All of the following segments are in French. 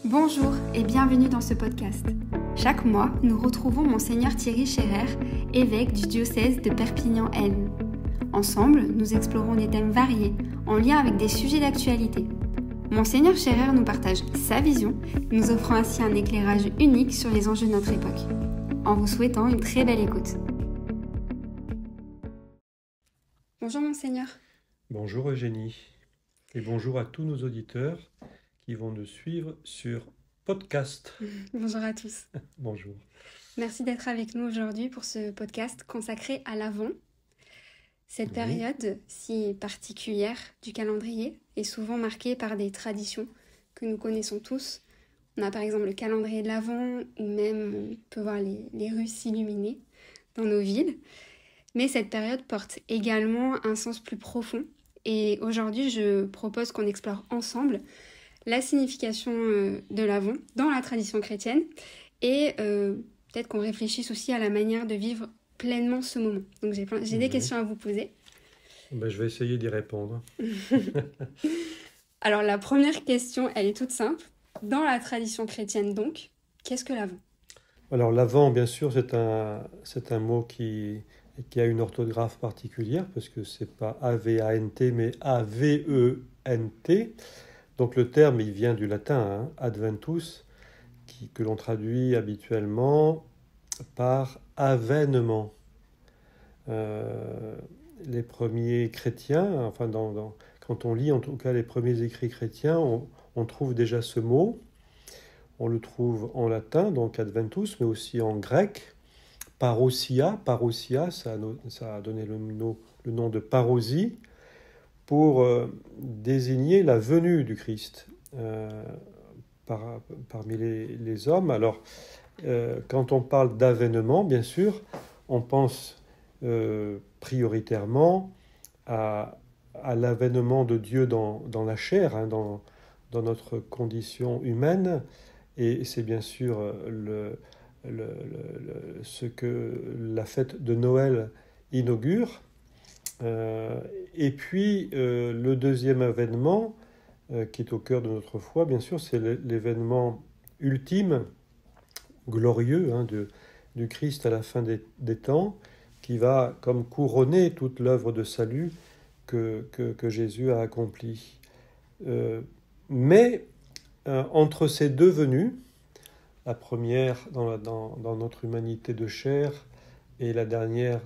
Bonjour et bienvenue dans ce podcast. Chaque mois, nous retrouvons Monseigneur Thierry Scherer, évêque du diocèse de Perpignan-Aisne. Ensemble, nous explorons des thèmes variés, en lien avec des sujets d'actualité. Monseigneur Scherer nous partage sa vision, nous offrant ainsi un éclairage unique sur les enjeux de notre époque. En vous souhaitant une très belle écoute. Bonjour Monseigneur. Bonjour Eugénie, et bonjour à tous nos auditeurs qui vont nous suivre sur podcast. Bonjour à tous. Bonjour. Merci d'être avec nous aujourd'hui pour ce podcast consacré à l'Avent. Cette période si particulière du calendrier est souvent marquée par des traditions que nous connaissons tous. On a par exemple le calendrier de l'Avent, ou même on peut voir les rues s'illuminer dans nos villes. Mais cette période porte également un sens plus profond. Et aujourd'hui, je propose qu'on explore ensemble la signification de l'Avent dans la tradition chrétienne et peut-être qu'on réfléchisse aussi à la manière de vivre pleinement ce moment. Donc j'ai des questions à vous poser. Je vais essayer d'y répondre. Alors la première question, elle est toute simple. Dans la tradition chrétienne donc, qu'est-ce que l'Avent ? Alors l'Avent, bien sûr, c'est un mot qui a une orthographe particulière, parce que c'est pas A-V-A-N-T, mais A-V-E-N-T. Donc le terme, il vient du latin, adventus, que l'on traduit habituellement par avènement. Les premiers chrétiens, quand on lit en tout cas les premiers écrits chrétiens, on trouve déjà ce mot. On le trouve en latin, donc adventus, mais aussi en grec. Parousia, ça a donné le nom de parousie, pour désigner la venue du Christ parmi les hommes. Alors, quand on parle d'avènement, bien sûr, on pense prioritairement à l'avènement de Dieu dans la chair, dans notre condition humaine, et c'est bien sûr ce que la fête de Noël inaugure. Et puis, le deuxième événement qui est au cœur de notre foi, bien sûr, c'est l'événement ultime, glorieux, du Christ à la fin des temps, qui va comme couronner toute l'œuvre de salut que Jésus a accomplie. Mais entre ces deux venues, la première dans notre humanité de chair, et la dernière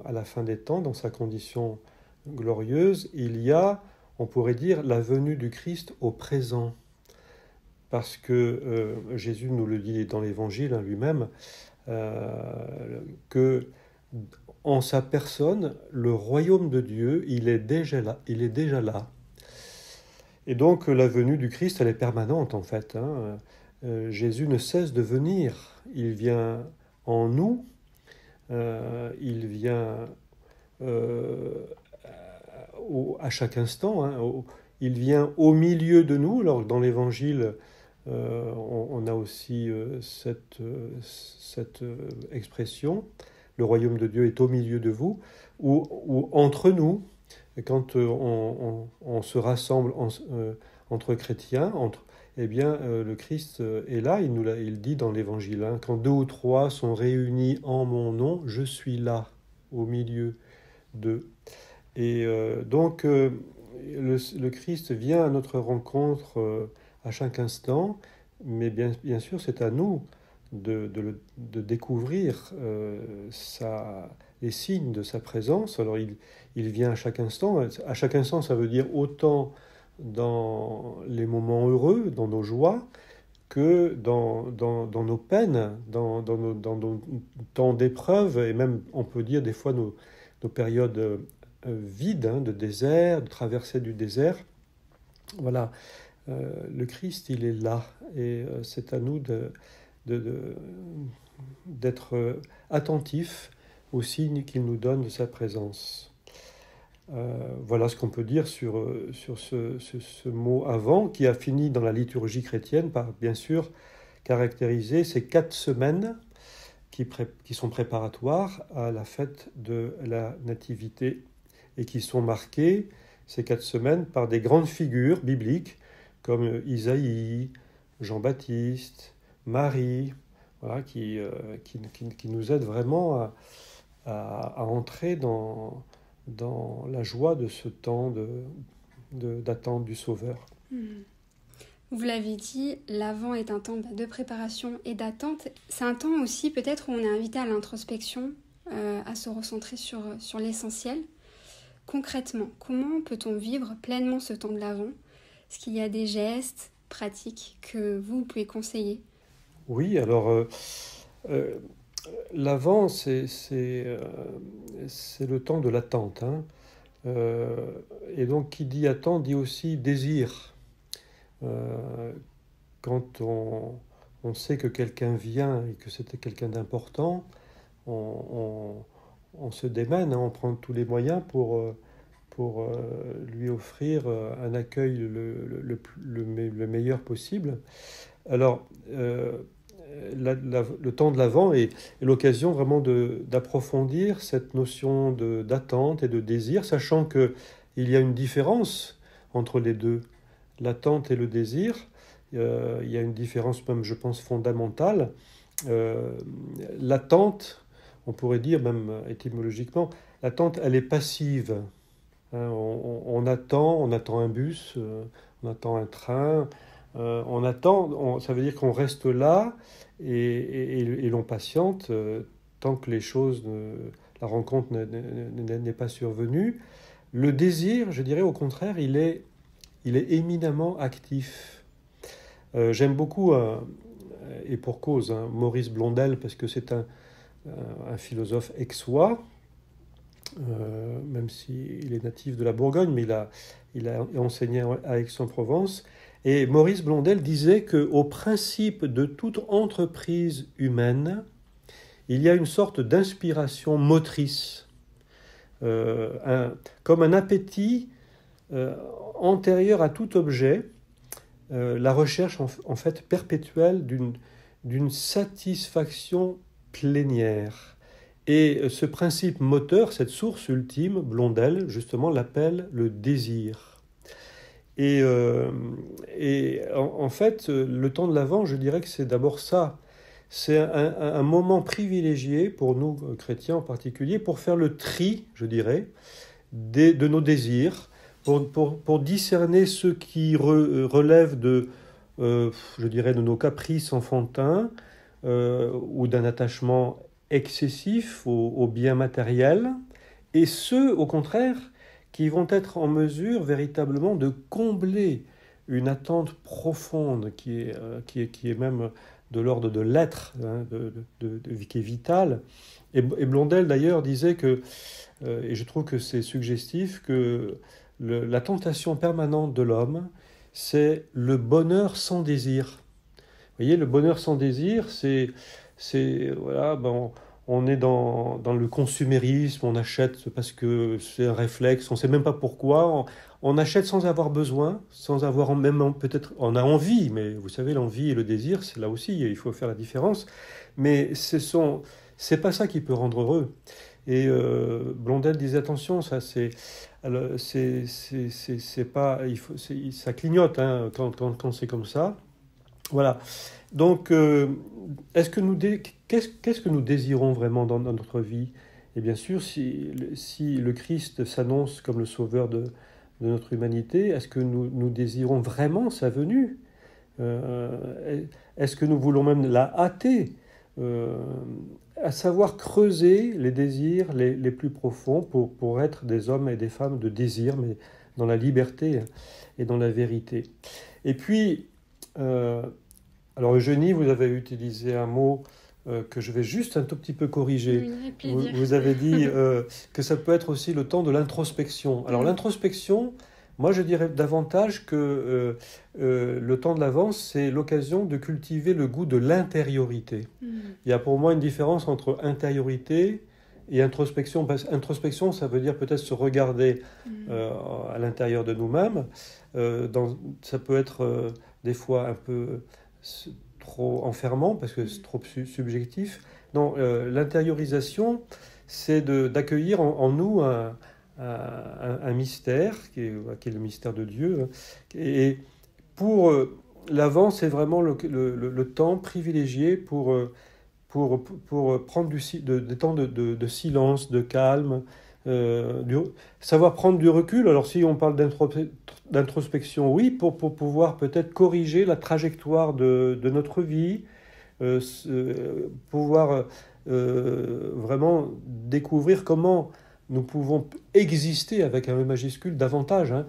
à la fin des temps, dans sa condition glorieuse, il y a, on pourrait dire, la venue du Christ au présent. Parce que Jésus nous le dit dans l'Évangile lui-même, que en sa personne, le royaume de Dieu, il est déjà là. Et donc la venue du Christ, elle est permanente en fait. Jésus ne cesse de venir. Il vient en nous. Il vient à chaque instant, il vient au milieu de nous. Alors, dans l'Évangile, on a aussi cette expression, le royaume de Dieu est au milieu de vous, ou entre nous, quand on se rassemble entre chrétiens, le Christ est là, il dit dans l'Évangile, quand 2 ou 3 sont réunis en mon nom, je suis là, au milieu d'eux. Et donc, le Christ vient à notre rencontre à chaque instant, mais bien sûr, c'est à nous de découvrir les signes de sa présence. Alors, il vient à chaque instant. À chaque instant, ça veut dire autant dans les moments heureux, dans nos joies, que dans nos peines, dans nos temps d'épreuve, et même, on peut dire, des fois, nos périodes vides, de désert, de traversée du désert. Voilà, le Christ, il est là, et c'est à nous d'être attentifs aux signes qu'il nous donne de sa présence. Voilà ce qu'on peut dire sur ce mot avant, qui a fini dans la liturgie chrétienne par, bien sûr, caractériser ces 4 semaines qui sont préparatoires à la fête de la Nativité, et qui sont marquées, ces 4 semaines, par des grandes figures bibliques comme Isaïe, Jean-Baptiste, Marie, voilà, qui nous aident vraiment à entrer dans la joie de ce temps d'attente du Sauveur. Vous l'avez dit, l'Avent est un temps de préparation et d'attente. C'est un temps aussi peut-être où on est invité à l'introspection, à se recentrer sur l'essentiel. Concrètement, comment peut-on vivre pleinement ce temps de l'Avent ? Est-ce qu'il y a des gestes pratiques que vous pouvez conseiller ? Oui, alors l'Avent, c'est le temps de l'attente. Hein. Et donc, qui dit attente dit aussi désir. Quand on sait que quelqu'un vient et que c'était quelqu'un d'important, on se démène, hein, on prend tous les moyens pour lui offrir un accueil le meilleur possible. Alors, le temps de l'Avent est l'occasion vraiment d'approfondir cette notion d'attente et de désir, sachant qu'il y a une différence entre les deux, l'attente et le désir. Il y a une différence même, je pense, fondamentale. L'attente, on pourrait dire même étymologiquement, l'attente, elle est passive. Hein, on attend un bus, on attend un train, ça veut dire qu'on reste là et l'on patiente tant que la rencontre n'est pas survenue. Le désir, je dirais au contraire, il est éminemment actif. J'aime beaucoup, et pour cause, hein, Maurice Blondel, parce que c'est un philosophe aixois, même s'il est natif de la Bourgogne, mais il a enseigné à Aix-en-Provence. Et Maurice Blondel disait qu'au principe de toute entreprise humaine, il y a une sorte d'inspiration motrice, comme un appétit antérieur à tout objet, la recherche en fait perpétuelle d'une satisfaction plénière. Et ce principe moteur, cette source ultime, Blondel, justement, l'appelle le désir. Et en fait, le temps de l'Avent, je dirais que c'est d'abord ça. C'est un moment privilégié, pour nous, chrétiens en particulier, pour faire le tri, je dirais, de nos désirs, pour discerner ceux qui relèvent je dirais, de nos caprices enfantins, ou d'un attachement excessif aux biens matériels, et ceux, au contraire, qui vont être en mesure véritablement de combler une attente profonde qui est même de l'ordre de l'être, hein, qui est vitale. Et Blondel, d'ailleurs, disait que, et je trouve que c'est suggestif, que la tentation permanente de l'homme, c'est le bonheur sans désir. Vous voyez, le bonheur sans désir, voilà, on est dans le consumérisme, on achète parce que c'est un réflexe, on ne sait même pas pourquoi, on achète sans avoir besoin, sans avoir même peut-être, on a envie, mais vous savez, l'envie et le désir, c'est là aussi, il faut faire la différence, mais c'est pas ça qui peut rendre heureux. Et Blondel disait attention, ça c'est pas, ça clignote hein, quand c'est comme ça. Voilà. Donc, qu'est-ce que nous désirons vraiment dans notre vie ? Et bien sûr, si le Christ s'annonce comme le sauveur de notre humanité, est-ce que nous désirons vraiment sa venue ? Est-ce que nous voulons même la hâter ? À savoir creuser les désirs les plus profonds pour être des hommes et des femmes de désir, mais dans la liberté et dans la vérité. Et puis, alors Eugénie, vous avez utilisé un mot que je vais juste un tout petit peu corriger. Vous avez dit que ça peut être aussi le temps de l'introspection. Alors l'introspection, moi je dirais davantage que le temps de l'Avent, c'est l'occasion de cultiver le goût de l'intériorité. Il y a pour moi une différence entre intériorité et introspection. Parce introspection, ça veut dire peut-être se regarder à l'intérieur de nous-mêmes. Ça peut être des fois un peu trop enfermant parce que c'est trop subjectif. Non, l'intériorisation, c'est d'accueillir en nous un mystère qui est le mystère de Dieu. Et pour l'Avent, c'est vraiment le temps privilégié pour prendre des temps de silence, de calme, savoir prendre du recul. Alors si on parle d'introspection, oui, pour pouvoir peut-être corriger la trajectoire de notre vie, pouvoir vraiment découvrir comment nous pouvons exister avec un E majuscule davantage, hein,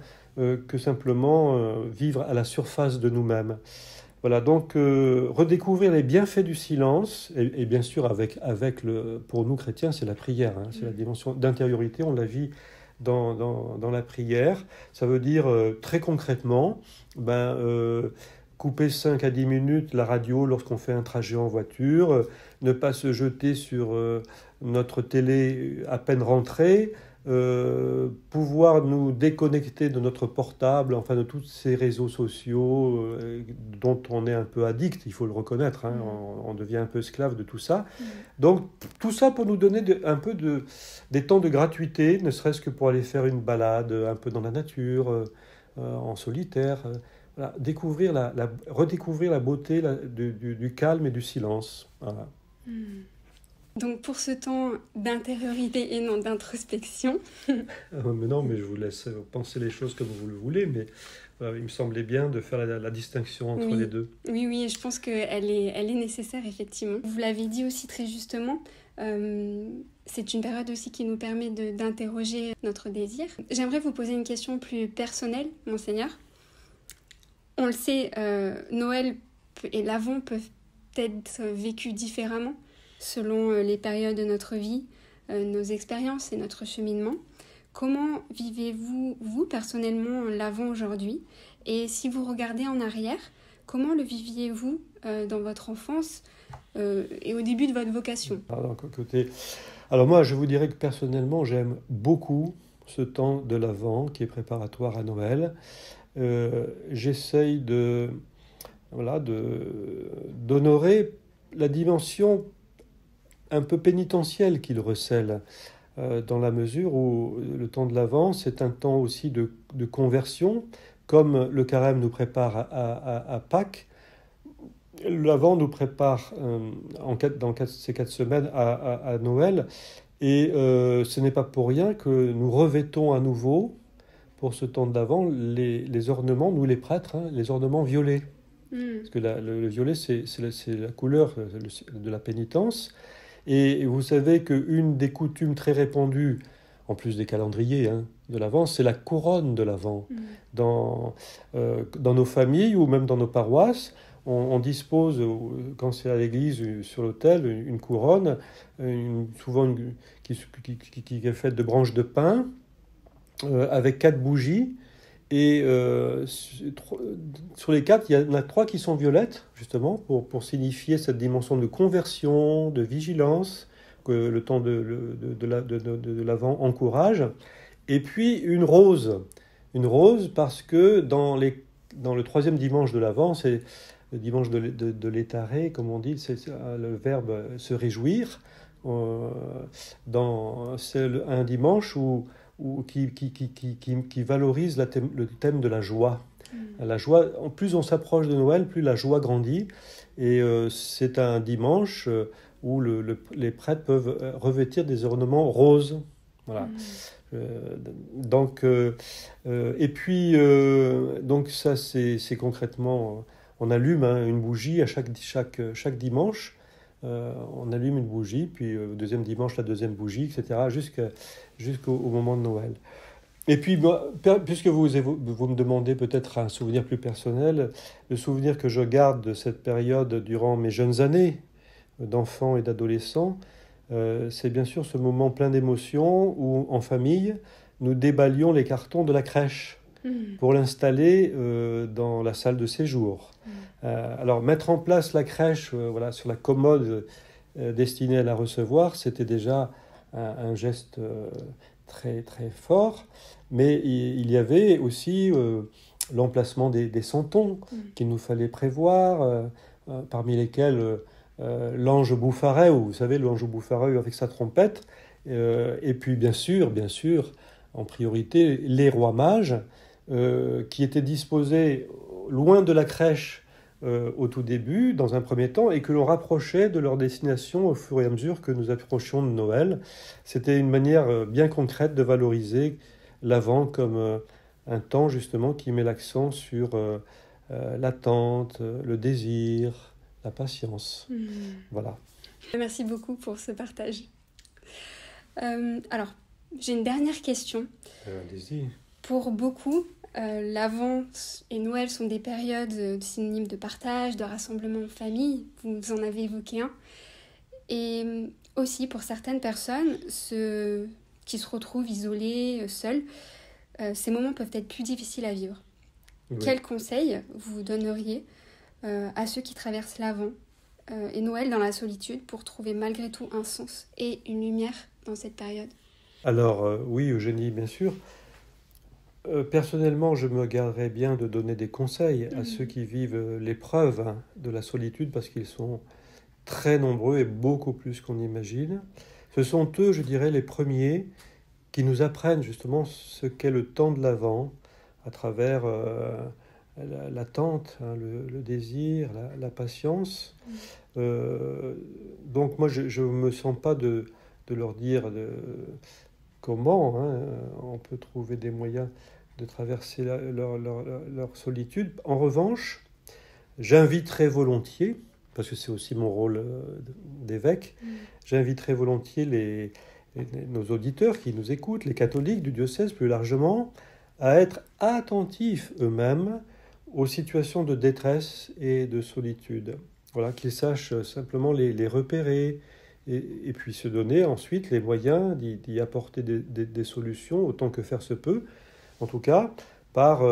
que simplement vivre à la surface de nous-mêmes. Voilà, donc redécouvrir les bienfaits du silence, et bien sûr pour nous chrétiens, c'est la prière, hein, c'est la dimension d'intériorité, on la vit dans la prière. Ça veut dire très concrètement, couper 5 à 10 minutes la radio lorsqu'on fait un trajet en voiture, ne pas se jeter sur notre télé à peine rentrée, pouvoir nous déconnecter de notre portable, enfin de tous ces réseaux sociaux dont on est un peu addict, il faut le reconnaître, hein, on devient un peu esclave de tout ça. Donc tout ça pour nous donner des temps de gratuité, ne serait-ce que pour aller faire une balade un peu dans la nature, en solitaire, voilà, redécouvrir la beauté du calme et du silence. Voilà. Donc pour ce temps d'intériorité et non d'introspection. Mais non, mais je vous laisse penser les choses comme vous le voulez, mais il me semblait bien de faire la distinction entre les deux. Oui, je pense qu'elle est nécessaire, effectivement. Vous l'avez dit aussi très justement, c'est une période aussi qui nous permet d'interroger notre désir. J'aimerais vous poser une question plus personnelle, Monseigneur. On le sait, Noël et l'Avent peuvent être vécus différemment selon les périodes de notre vie, nos expériences et notre cheminement. Comment vivez-vous, vous, personnellement, l'Avent aujourd'hui? Et si vous regardez en arrière, comment le viviez-vous dans votre enfance et au début de votre vocation? Alors moi, je vous dirais que personnellement, j'aime beaucoup ce temps de l'Avent qui est préparatoire à Noël. J'essaye d'honorer la dimension un peu pénitentielle qu'il recèle, dans la mesure où le temps de l'Avent, c'est un temps aussi de conversion, comme le carême nous prépare à Pâques. L'Avent nous prépare dans ces 4 semaines à Noël, et ce n'est pas pour rien que nous revêtons à nouveau, pour ce temps d'Avent, les ornements, nous les prêtres, hein, les ornements violets. Parce que le violet, c'est la couleur de la pénitence. Et vous savez qu'une des coutumes très répandues, en plus des calendriers de l'Avent, c'est la couronne de l'Avent. Dans nos familles ou même dans nos paroisses, on dispose, quand c'est à l'église, sur l'autel, une couronne, souvent qui est faite de branches de pin, avec 4 bougies. Et sur les 4, il y en a 3 qui sont violettes, justement, pour signifier cette dimension de conversion, de vigilance, que le temps de l'Avent encourage. Et puis une rose parce que dans le 3e dimanche de l'Avent, c'est le dimanche de l'étaré, comme on dit, c'est le verbe se réjouir. C'est un dimanche qui valorise le thème de la joie. La joie, plus on s'approche de Noël, plus la joie grandit. Et c'est un dimanche où les prêtres peuvent revêtir des ornements roses. Voilà. Donc ça, c'est concrètement, on allume une bougie à chaque dimanche. On allume une bougie, puis le 2e dimanche, la 2e bougie, etc., jusqu'au moment de Noël. Et puis, puisque vous me demandez peut-être un souvenir plus personnel, le souvenir que je garde de cette période durant mes jeunes années d'enfant et d'adolescent, c'est bien sûr ce moment plein d'émotions où, en famille, nous déballions les cartons de la crèche pour l'installer dans la salle de séjour. Alors, mettre en place la crèche sur la commode destinée à la recevoir, c'était déjà un geste très, très fort. Mais il y avait aussi l'emplacement des santons qu'il nous fallait prévoir, parmi lesquels l'ange Bouffareu, vous savez, l'ange Bouffareu avec sa trompette, et puis bien sûr, en priorité, les rois mages, qui étaient disposés loin de la crèche au tout début, dans un premier temps, et que l'on rapprochait de leur destination au fur et à mesure que nous approchions de Noël. C'était une manière bien concrète de valoriser l'Avent comme un temps justement qui met l'accent sur l'attente, le désir, la patience. Voilà. Merci beaucoup pour ce partage. Alors, j'ai une dernière question. Allez-y. Pour beaucoup, l'Avent et Noël sont des périodes synonymes de partage, de rassemblement en famille. Vous en avez évoqué un. Et aussi, pour certaines personnes qui se retrouvent isolées, seules, ces moments peuvent être plus difficiles à vivre. Oui. Quels conseils vous donneriez à ceux qui traversent l'Avent et Noël dans la solitude pour trouver malgré tout un sens et une lumière dans cette période? Alors, oui, Eugénie, bien sûr. Personnellement, je me garderais bien de donner des conseils à ceux qui vivent l'épreuve de la solitude parce qu'ils sont très nombreux et beaucoup plus qu'on imagine. Ce sont eux, je dirais, les premiers qui nous apprennent justement ce qu'est le temps de l'Avent à travers l'attente, le désir, la patience. Donc moi, je ne me sens pas de leur dire comment on peut trouver des moyens de traverser leur solitude. En revanche, j'inviterai volontiers, parce que c'est aussi mon rôle d'évêque, j'inviterai volontiers nos auditeurs qui nous écoutent, les catholiques du diocèse plus largement, à être attentifs eux-mêmes aux situations de détresse et de solitude. Voilà, qu'ils sachent simplement les repérer et puis se donner ensuite les moyens d'y apporter des solutions autant que faire se peut, en tout cas par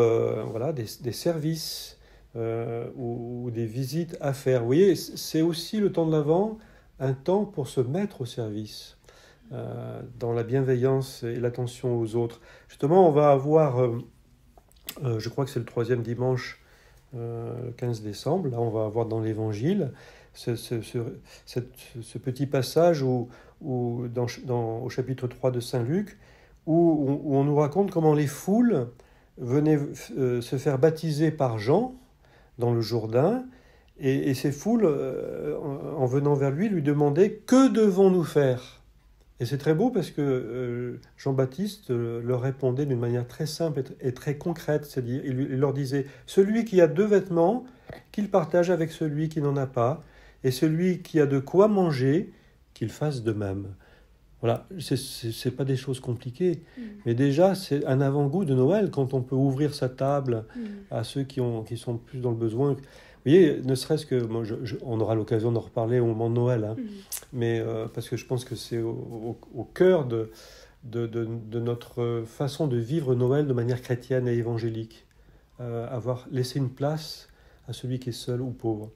des services ou des visites à faire. Vous voyez, c'est aussi le temps de l'Avent, un temps pour se mettre au service, dans la bienveillance et l'attention aux autres. Justement, on va avoir, je crois que c'est le 3e dimanche, le 15 décembre, là on va avoir dans l'Évangile ce petit passage au chapitre 3 de Saint Luc, où on nous raconte comment les foules venaient se faire baptiser par Jean dans le Jourdain, et ces foules, en venant vers lui demandaient « Que devons-nous faire ?» Et c'est très beau parce que Jean-Baptiste leur répondait d'une manière très simple et très concrète, c'est-à-dire il leur disait « Celui qui a 2 vêtements, qu'il partage avec celui qui n'en a pas, et celui qui a de quoi manger, qu'il fasse de même. » Voilà, c'est pas des choses compliquées, mais déjà c'est un avant-goût de Noël quand on peut ouvrir sa table à ceux qui sont plus dans le besoin. Vous voyez, ne serait-ce que, on aura l'occasion d'en reparler au moment de Noël, mais parce que je pense que c'est au cœur de notre façon de vivre Noël de manière chrétienne et évangélique, avoir laissé une place à celui qui est seul ou pauvre.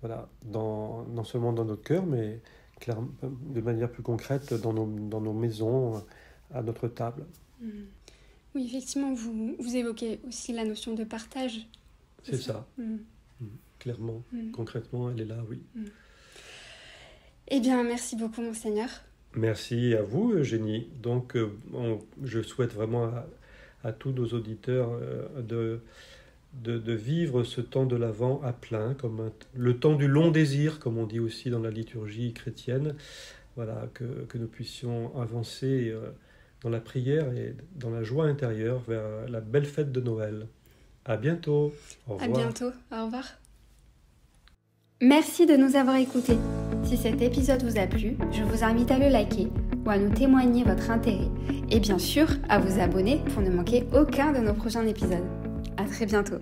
Voilà, non seulement dans notre cœur, mais clairement, de manière plus concrète dans nos maisons, à notre table. Oui, effectivement, vous évoquez aussi la notion de partage. C'est ça. Clairement, concrètement, elle est là, oui. Eh bien, merci beaucoup, Monseigneur. Merci à vous, Eugénie. Donc, je souhaite vraiment à tous nos auditeurs de vivre ce temps de l'Avent à plein, comme le temps du long désir, comme on dit aussi dans la liturgie chrétienne. Voilà, que nous puissions avancer dans la prière et dans la joie intérieure vers la belle fête de Noël. À bientôt. Au revoir. À bientôt. Au revoir. Merci de nous avoir écoutés. Si cet épisode vous a plu, je vous invite à le liker ou à nous témoigner votre intérêt. Et bien sûr, à vous abonner pour ne manquer aucun de nos prochains épisodes. À très bientôt.